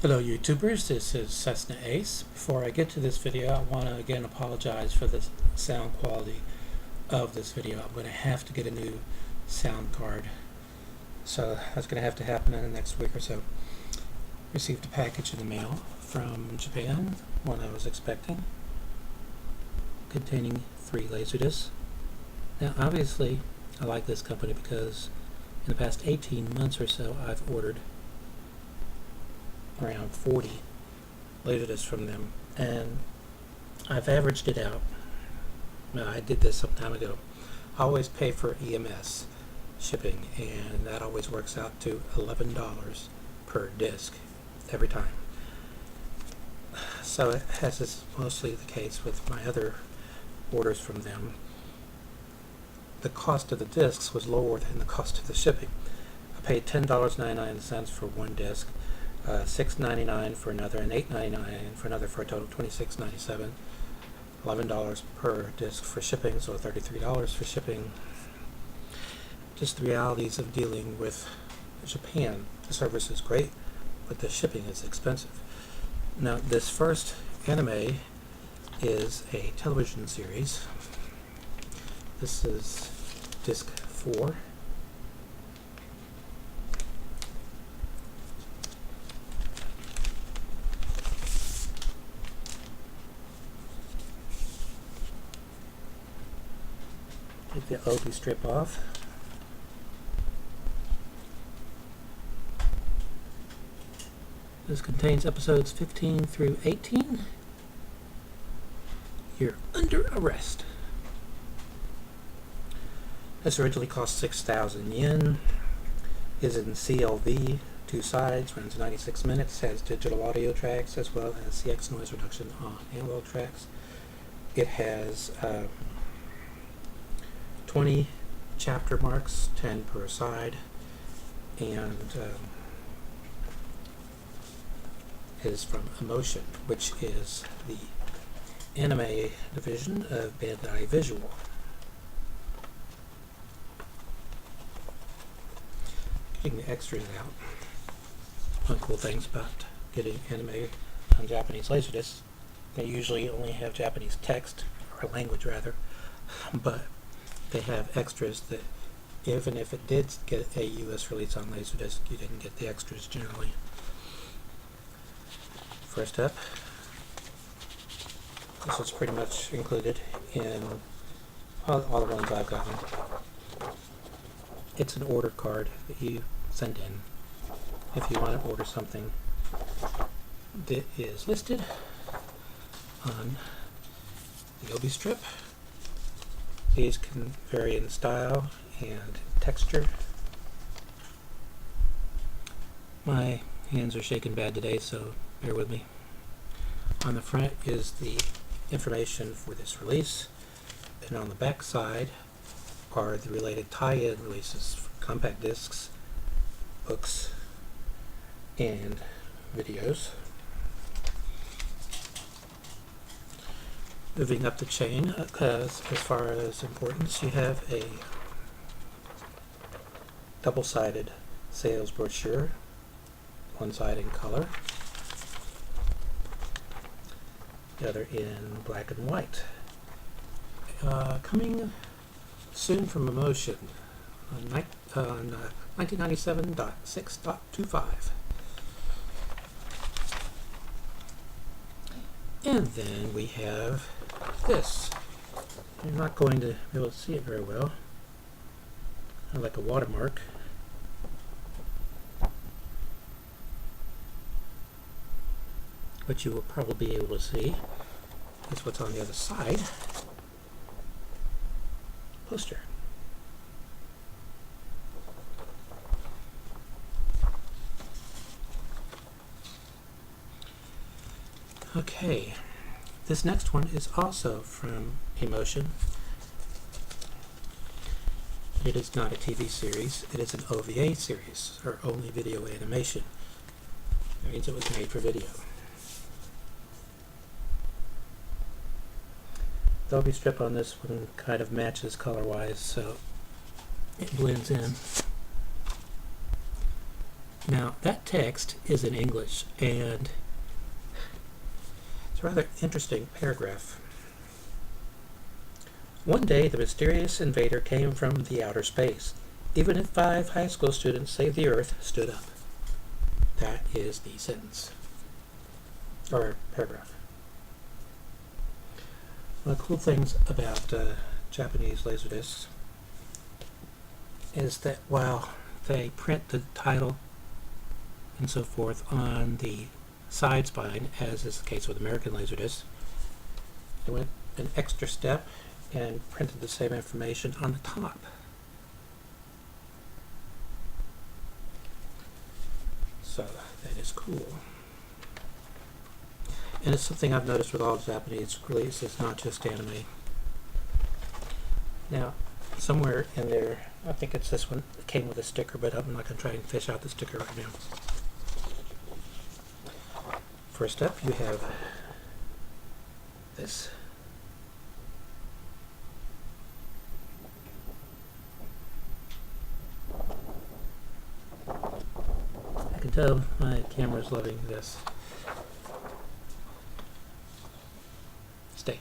Hello YouTubers, this is Cessnaace. Before I get to this video, I want to again apologize for the sound quality of this video. I'm going to have to get a new sound card. So that's going to have to happen in the next week or so. Received a package in the mail from Japan, one I was expecting, containing 3 LaserDiscs. Now obviously I like this company because in the past 18 months or so I've ordered around 40 LaserDiscs from them, and I've averaged it out. Now, I did this some time ago. I always pay for EMS shipping, and that always works out to $11 per disc every time. So as is mostly the case with my other orders from them, the cost of the discs was lower than the cost of the shipping. I paid $10.99 for one disc, $6.99 for another, and $8.99 for another, for a total of $26.97. $11 per disc for shipping, so $33 for shipping. Just the realities of dealing with Japan. The service is great, but the shipping is expensive. Now, this first anime is a television series. This is disc 4. Take the OB strip off. This contains episodes 15 through 18. You're under arrest. This originally cost 6,000 yen. Is in CLV, 2 sides, runs 96 minutes, has digital audio tracks as well as CX noise reduction on analog tracks. It has 20 chapter marks, 10 per side, and is from Emotion, which is the anime division of Bandai Visual. Getting the extras out. One cool things about getting anime on Japanese LaserDiscs, they usually only have Japanese text, or language rather, but they have extras that even if it did get a US release on LaserDisc, you didn't get the extras generally. First up, this is pretty much included in all the ones I've gotten. It's an order card that you send in if you want to order something that is listed on the OB strip. These can vary in style and texture. My hands are shaking bad today, so bear with me. On the front is the information for this release, and on the back side are the related tie-in releases for compact discs, books, and videos. Moving up the chain, as far as importance, you have a double-sided sales brochure, one side in color, the other in black and white. Coming soon from Emotion on 1997.6.25. And then we have this. You're not going to be able to see it very well. Kind of like a watermark. What you will probably be able to see is what's on the other side. Poster. Okay, this next one is also from Emotion. It is not a TV series, it is an OVA series, or only video animation. That means it was made for video. The OB strip on this one kind of matches color-wise, so it blends in. Now, that text is in English, and it's a rather interesting paragraph. One day, the mysterious invader came from the outer space. Even if 5 high school students say the Earth stood up. That is the sentence. Or paragraph. One of the cool things about Japanese LaserDiscs is that while they print the title and so forth on the side spine, as is the case with American LaserDiscs, they went an extra step and printed the same information on the top. So that is cool. And it's something I've noticed with all Japanese releases, not just anime. Now, somewhere in there, I think it's this one, it came with a sticker, but I'm not going to try and fish out the sticker right now. First up, you have this. I can tell my camera's loving this. Stay.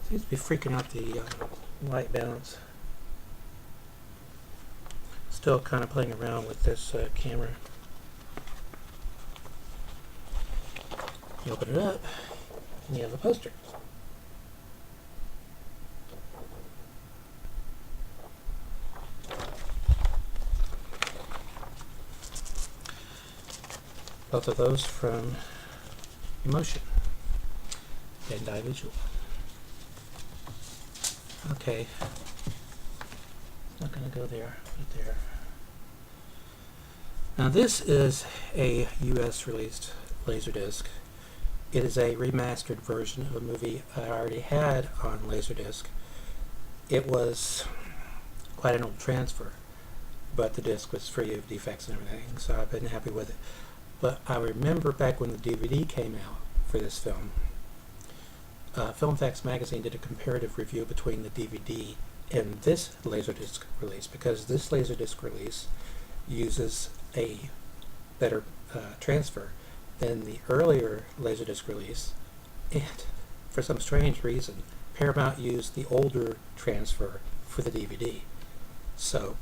Seems to be freaking out the light balance. Still kind of playing around with this camera. You open it up, and you have a poster. Both of those from Emotion, Bandai Visual. Okay, not going to go there, right there. Now this is a US released LaserDisc. It is a remastered version of a movie I already had on LaserDisc. It was quite an old transfer, but the disc was free of defects and everything, so I've been happy with it. But I remember back when the DVD came out for this film, Film Facts magazine did a comparative review between the DVD and this LaserDisc release, because this LaserDisc release uses a better transfer than the earlier LaserDisc release, and for some strange reason Paramount used the older transfer for the DVD. So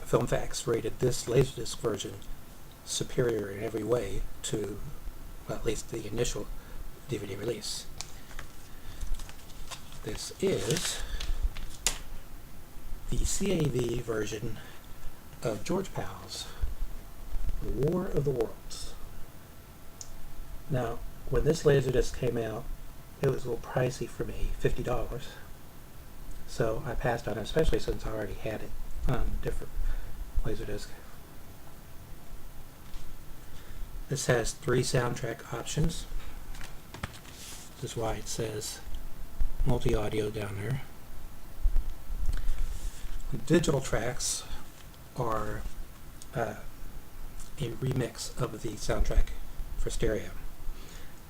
Film Facts rated this LaserDisc version superior in every way to, well, at least the initial DVD release. This is the CAV version of George Powell's The War of the Worlds. Now, when this LaserDisc came out, it was a little pricey for me, $50. So I passed on it, especially since I already had it on a different LaserDisc. This has 3 soundtrack options. This is why it says multi-audio down there. The digital tracks are a remix of the soundtrack for stereo.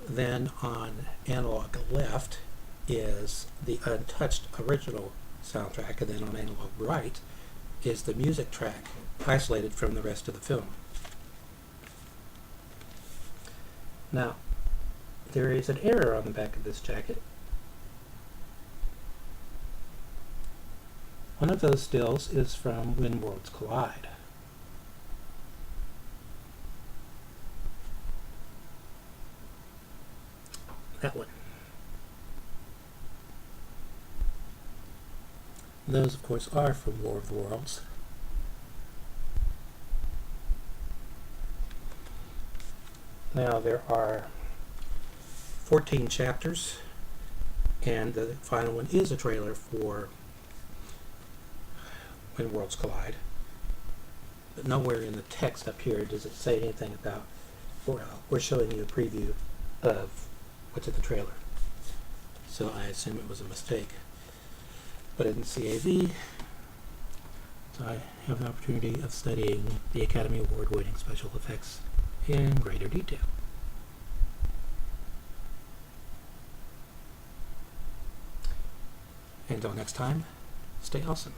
Then on analog left is the untouched original soundtrack, and then on analog right is the music track isolated from the rest of the film. Now, there is an error on the back of this jacket. One of those stills is from When Worlds Collide. That one. Those, of course, are from War of the Worlds. Now, there are 14 chapters, and the final one is a trailer for When Worlds Collide. But nowhere in the text up here does it say anything about, well, we're showing you a preview of what's in the trailer. So I assume it was a mistake. But in CAV, I have an opportunity of studying the Academy Award-winning special effects in greater detail. Until next time, stay awesome.